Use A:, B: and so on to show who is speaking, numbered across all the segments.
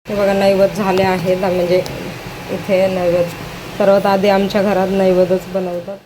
A: हे बघा नैवेद्य झाले आहेत, म्हणजे इथे नैवेद्य सर्वात आधी आमच्या घरात नैवेद्यच बनवतात.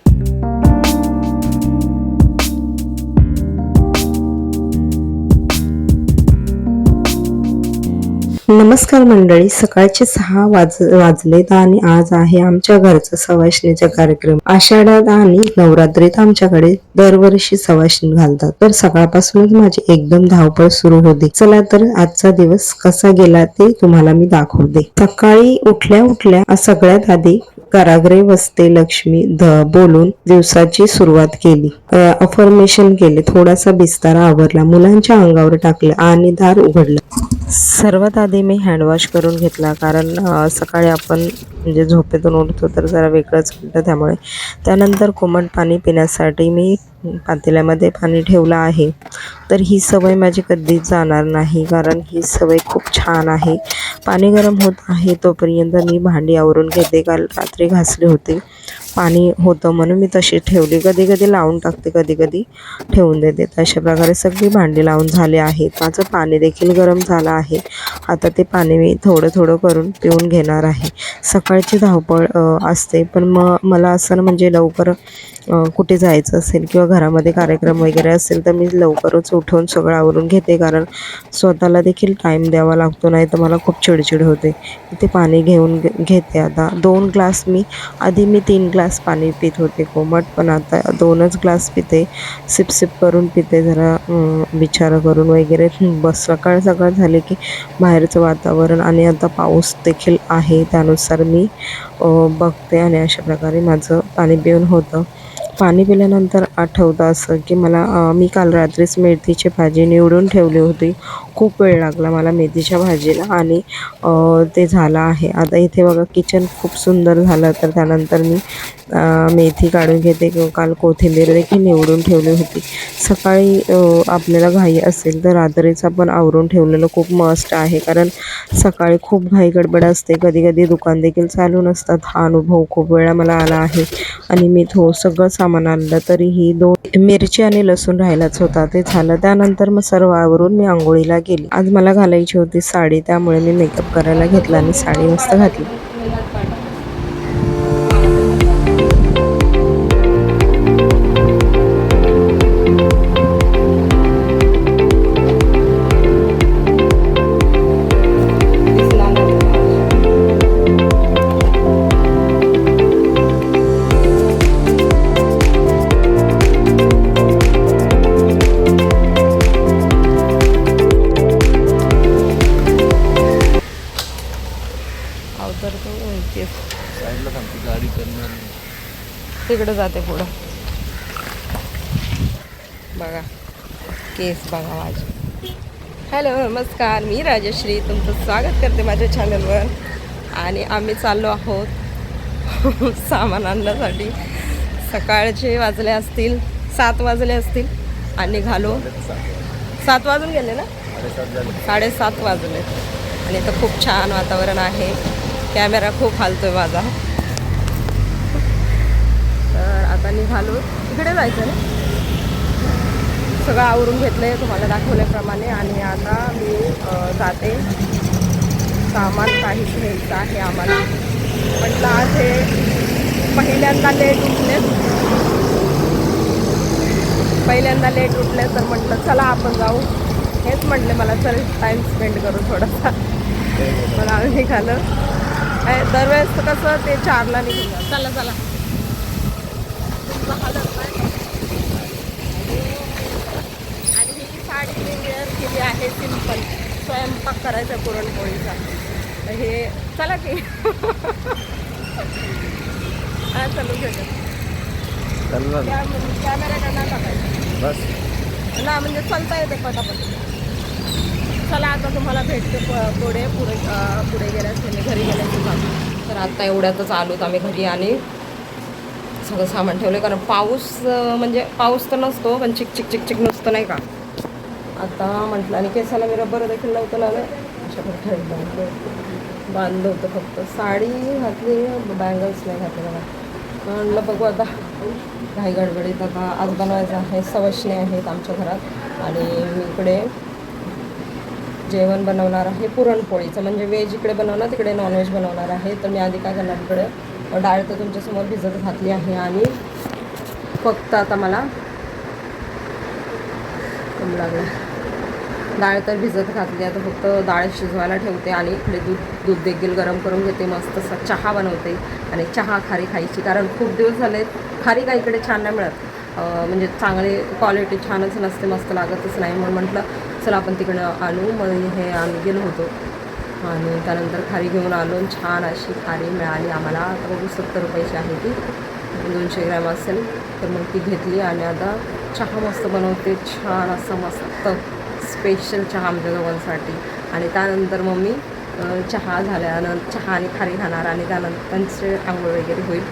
B: नमस्कार मंडळी, सकाळचे 6 वाजलेत आणि आज आहे आमच्या घरचा सवाष्णीचा कार्यक्रम. आषाढात आणि नवरात्रीत आमच्याकडे दरवर्षी सवाष्णी घालतात. तर सकाळपासूनच माझी एकदम धावपळ सुरू होती. चला तर आजचा दिवस कसा गेला ते तुम्हाला मी दाखवते. सकाळी उठल्या उठल्या सगळ्यात आधी कराग्रे वसते लक्ष्मी बोलून दिवसाची सुरुवात केली. अफर्मेशन केले, थोडासा बिस्तारा आवरला, मुलांच्या अंगावर टाकलं आणि दार उघडलं. सर्वात आधी मी हँडवॉश करून घेतला, कारण सकाळी आपण म्हणजे झोपेतून उठतो तर जरा वेगळंच वाटतं त्यामुळे. त्यानंतर कोमट पाणी पिण्यासाठी मी पातेल्यामध्ये पाणी ठेवलं आहे. तर ही सवय माझी कधीच जाणार नाही, कारण ही सवय खूप छान आहे. पाणी गरम होत आहे तोपर्यंत मी भांडी आवरून घेते. काल रात्री घासली होती, पाणी होतं म्हणून मी तशी ठेवली. कधी कधी लावून टाकते, कधी कधी ठेवून देते. अशा प्रकारे सगळी भांडी लावून झाले आहेत. माझं पाणी देखील गरम झालं आहे. आता ते पाणी मी थोडं थोडं करून पिऊन घेणार आहे. सकाळची धावपळ असते, पण मला असं म्हणजे लवकर कुठे जायचं असेल किंवा घरामध्ये कार्यक्रम वगैरे असेल तर मी लवकरच उठून सगळं आवरून घेते, कारण स्वतःला देखील टाईम द्यावा लागतो, नाही तर मला खूप चिडचिड होते. इथे पाणी घेऊन घेते. आता 2 ग्लास आधी मी 3 ग्लास पाणी पित होते कोमट, पण आता 2च ग्लास पिते. सिप सिप करून पिते, जरा विचार करून वगैरे. बस सकाळ सकाळ झाले की बाहेरचं वातावरण आणि आता पाऊस देखील आहे, त्यानुसार मी बघते आणि अशा प्रकारे माझं पाणी पिऊन होतं. पाणी पिल्यानंतर आठवतं असं की मी काल रात्रीच मेथीची भाजी निवडून ठेवली होती. खूप वेळ लागला मला मेथीच्या भाजीला आणि ते झालं आहे. आता इथे बघा किचन खूप सुंदर झालं. तर त्यानंतर मी मेथी काढून घेते. काल कोथिंबीर देखील निवडून ठेवली होती. सकाळी आपल्याला घाई असेल तर रात्रीच आपण आवरून ठेवलेलं खूप मस्त आहे, कारण सकाळी खूप घाई गडबड असते. कधी कधी दुकान देखील चालू नसतात. हा अनुभव खूप वेळा मला आला आहे. आणि मी सगळं सामान आणलं तरीही 2 मिरची आणि लसूण राहिलाच होता, ते झालं. त्यानंतर मग सर्व आवरून मी आंघोळीला गेली. आज मला घालायची होती साडी, त्यामुळे मी मेकअप करायला घेतला आणि साडी मस्त घातली.
A: तर तो साईडला थांबते गाडी करणार, तिकडे जाते पुढं. बघा केस बघा माझे. हॅलो नमस्कार, मी राजश्री तुमचं स्वागत करते माझ्या चॅनलवर. आणि आम्ही चाललो आहोत सामान आणण्यासाठी. सकाळचे वाजले असतील 7 वाजले असतील आणि निघालो. 7 वाजून गेले ना, 7:30 वाजले. आणि इथं खूप छान वातावरण आहे. कॅमेरा खूप हालतोय माझा. तर आता निघालो, इकडे जायचं ना. सगळं आवरून घेतलं आहे तुम्हाला दाखवल्याप्रमाणे. आणि आता मी जाते. सामान काहीच घ्यायचं आहे आम्हाला. म्हटलं आज हे पहिल्यांदा लेट उठले तर म्हटलं चला आपण जाऊ. हेच म्हटले मला, चल टाईम स्पेंड करू थोडासा. मला आम्ही निघालं. दरवेळेस कसं ते 4ला निघून. चला चला. आणि ही साडी मी वेअर केली आहे सिंपल, स्वयंपाक करायचा पुरणपोळीचा. हे चला की हा चालू शकत कॅमेरा ना टाकायचा बस ना, म्हणजे चलता येते पटापट. चला आता तुम्हाला भेटते पुढे गेल्यास घरी गेल्याची काम. तर आता एवढ्यातच आलोत आम्ही घरी आणि सगळं सामान ठेवलं, कारण पाऊस म्हणजे पाऊस तर नसतो, पण चिक चिक चिक चिक नसतं नाही का. आता म्हटलं, आणि केसाला मी रबर देखील नव्हतं लावलं, अशा प्रकारे बांधलं होतं. फक्त साडी घातली, बँगल्स नाही घातले बघा. म्हणलं बघू आता काही गडबडीत. आता आज बनवायचं आहे, सवाष्णी आहेत आमच्या घरात. आणि मी इकडे जेवण बनवणार आहे पुरणपोळीचं, म्हणजे व्हेज इकडे बनवणार तिकडे नॉनव्हेज बनवणार आहे. तर मी आधी काय करणार, इकडे डाळ तर तुमच्यासमोर भिजत घातली आहे आणि फक्त आता मला लागलं डाळ तर भिजत घातली, आता फक्त डाळ शिजवायला ठेवते आणि इकडे दूध देखील गरम करून घेते. मस्त असा चहा बनवते आणि चहा खारी खायची, कारण खूप दिवस झाले खारी काय इकडे छान नाही मिळत, म्हणजे चांगली क्वालिटी छानच नसते, मस्त लागतच नाही. म्हणून म्हटलं चला आपण तिकडं आणू. मग हे आम्ही गेलो होतो आणि त्यानंतर खारी घेऊन आलो. छान अशी खारी मिळाली आम्हाला. आता बघू 70 रुपयाची आहे ती, 200 ग्रॅम असेल. तर मग ती घेतली आणि आता चहा मस्त बनवते, छान असं मस्त स्पेशल चहा आमच्या दोघांसाठी. आणि त्यानंतर मग मी चहा झाल्यानंतर चहा आणि खारी खाणार आणि त्यानंतर त्यांचे आंघोळ वगैरे होईल.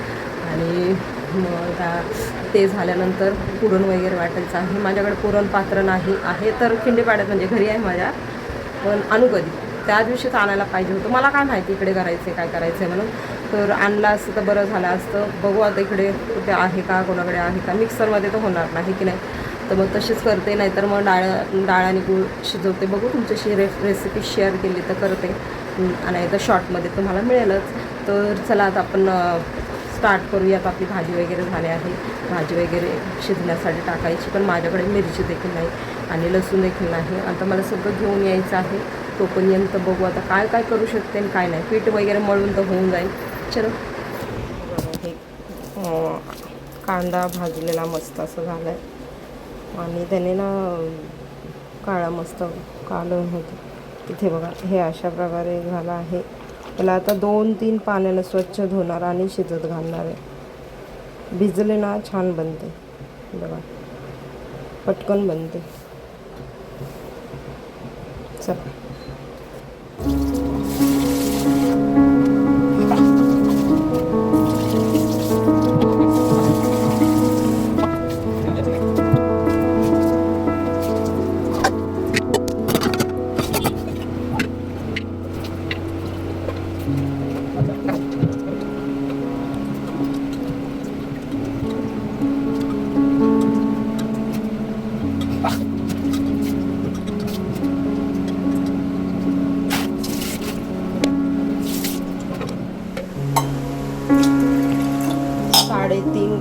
A: आणि मग ते झाल्यानंतर पुरण वगैरे वाटायचं आहे. माझ्याकडे पुरण पात्र नाही आहे, तर खिंडीपाड्यात म्हणजे घरी आहे माझ्या, पण आणू कधी, त्या दिवशीच आणायला पाहिजे होतं. मला काय माहिती इकडे करायचं काय करायचं आहे म्हणून, तर आणलं असतं तर बरं झालं असतं. बघू आता इकडे कुठे आहे का, कोणाकडे आहे का. मिक्सरमध्ये तर होणार नाही की नाही, तर मग तशीच करते, नाहीतर मग डाळ आणि गूळ शिजवते. बघू तुमच्याशी रेसिपी शेअर केली तर करते, आणि आता शॉर्टमध्ये तुम्हाला मिळेलच. तर चला आता आपण स्टार्ट करूयात. आपली भाजी वगैरे झाली आहे, भाजी वगैरे शिजण्यासाठी टाकायची, पण माझ्याकडे मिरची देखील नाही आणि लसूण देखील नाही. आता मला सगळं घेऊन यायचं आहे. तोपर्यंत बघू आता काय काय करू शकते आणि काय नाही. पीठ वगैरे मळून तर होऊन जाईल. चलो, हे कांदा भाजलेला मस्त असं झाला आहे आणि त्याने ना काळा मस्त कालवून होतं. इथे बघा हे अशा प्रकारे झालं आहे. त्याला आता 2-3 पाण्यानं स्वच्छ धुणार आणि शिजत घालणार आहे. भिजले ना छान बनते बघा, पटकन बनते. चला,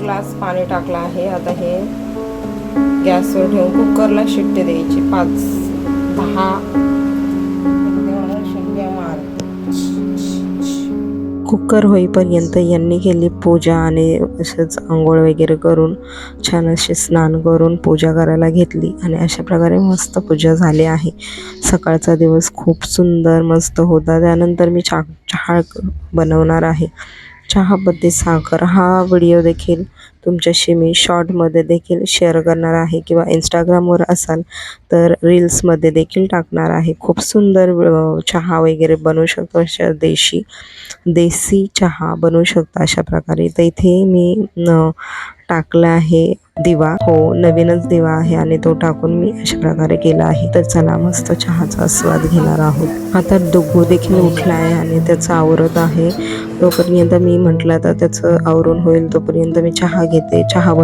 A: ग्लास पाणी टाकलं आहे. आता हे गॅसवर ठेवून कुकरला शिट्टी द्यायची 5-10 शिट्ट्या मार.
B: कुकर होईपर्यंत यांनी केली पूजा आणि असंच आंघोळ वगैरे करून छान असे स्नान करून पूजा करायला घेतली आणि अशा प्रकारे मस्त पूजा झाली आहे. सकाळचा दिवस खूप सुंदर मस्त होता. त्यानंतर मी चहा बनवणार आहे. चहापत्ती साखर हा व्हिडिओ देखील तुमच्याशी मी शॉर्टमध्ये देखील शेअर करणार आहे, किंवा इंस्टाग्रामवर असाल तर रील्समध्ये देखील टाकणार आहे. खूप सुंदर चहा वगैरे बनवू शकतो, अशा देसी चहा बनवू शकता अशा प्रकारे. तर इथे मी टाकला आहे दिवा, हो नवीनच दिवा आहे आणि तो टाकून मी अशा प्रकारे केला आहे. तर चला मस्त चहाचा आस्वाद घेणार आहोत. आता डुग्गू देखील उठला आहे आणि त्याचं आवरत आहे. तोपर्यंत मी म्हटलं तर त्याचं आवरून होईल तोपर्यंत मी चहा घेते, चहा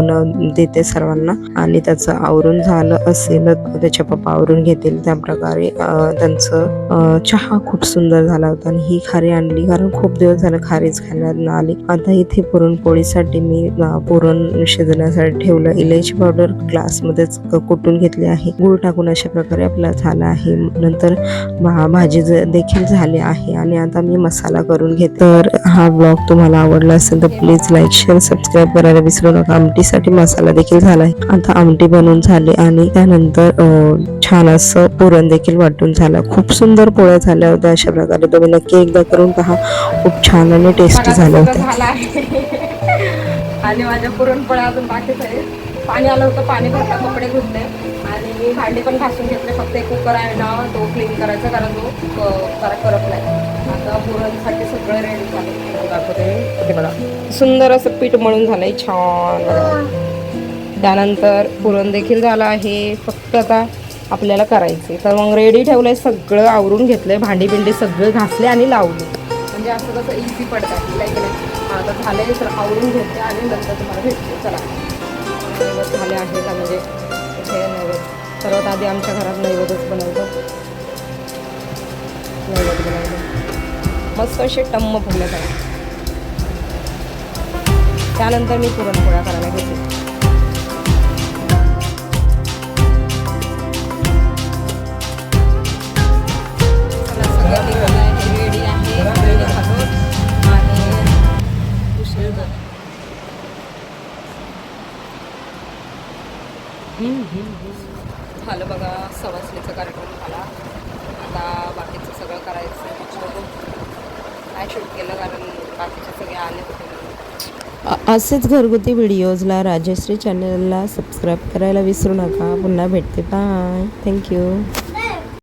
B: देते सर्वांना. आणि त्याचं आवरून झालं असेल त्याच्या पप्पा आवरून घेतील, त्या प्रकारे त्यांचं चहा खूप सुंदर झाला होता. आणि ही खारी आणली कारण खूप दिवस झालं खारीच खायला आली. आता इथे पुरणपोळीसाठी मी पुरण शिजण्यासाठी ठेवलं. इलायची पावडर ग्लासमध्येच कुटून घेतली आहे, गूळ टाकून अशा प्रकारे आपला झाला आहे. नंतर भाजी देखील झाली आहे आणि आता मी मसाला करून घेते. तर हा ब्लॉग तुम्हाला आवडला असेल तर प्लीज लाईक शेअर सबस्क्राईब करायला विसरू नका. आमटीसाठी मसाला देखील झाला आहे. आता आमटी बनवून झाली आणि त्यानंतर छान असं पुरण देखील वाटून झालं. खूप सुंदर पोळ्या झाल्या होत्या. अशा प्रकारे तुम्ही नक्की एकदा करून पहा, खूप छान आणि टेस्टी झालं होतं.
A: आणि माझ्या पुरणपोळ्या अजून बाकीच आहे. पाणी आलं होतं, पाणी भरता कपडे धुतले आणि मी भांडी पण घासून घेतले. फक्त एक कुकर आहे ना तो क्लीन करायचा, कारण तो जरा करपला आहे. आता पुरणसाठी सगळं रेडी झालं. दाखवते बघा, सुंदर असं पीठ मळून झालंय छान बघा. त्यानंतर पुरण देखील झालं आहे, फक्त आता आपल्याला करायचे. तर मग रेडी ठेवलंय, सगळं आवरून घेतलंय, भांडी बिंडी सगळं घासले आणि लावले. म्हणजे असं कसं इझी पडतं काही नाही. आता झाले तर आवरून घेते आणि नंतर तुम्हाला भेटते. चला, नैवेद्य झाले आहेत म्हणजे इथे नैवेद्य सर्वात आधी आमच्या घरात नैवेद्यच बनवतो. नैवेद्य बनवले मस्त असे टम्म फुगले पाहिजे. त्यानंतर मी पुरणपोळ्या करायला घेते. सगळं निघालं आहे, रेडी आहे आणि उशीर झालं बघा. सवासणीचा कार्यक्रम झाला. आता बाकीचं सगळं करायचं. काय शूट केलं कारण बाकीचे सगळे आले होते.
B: असेच घरगुती व्हिडिओजला राजश्री चॅनलला सबस्क्राईब करायला विसरू नका. पुन्हा भेटते. बाय. थँक्यू.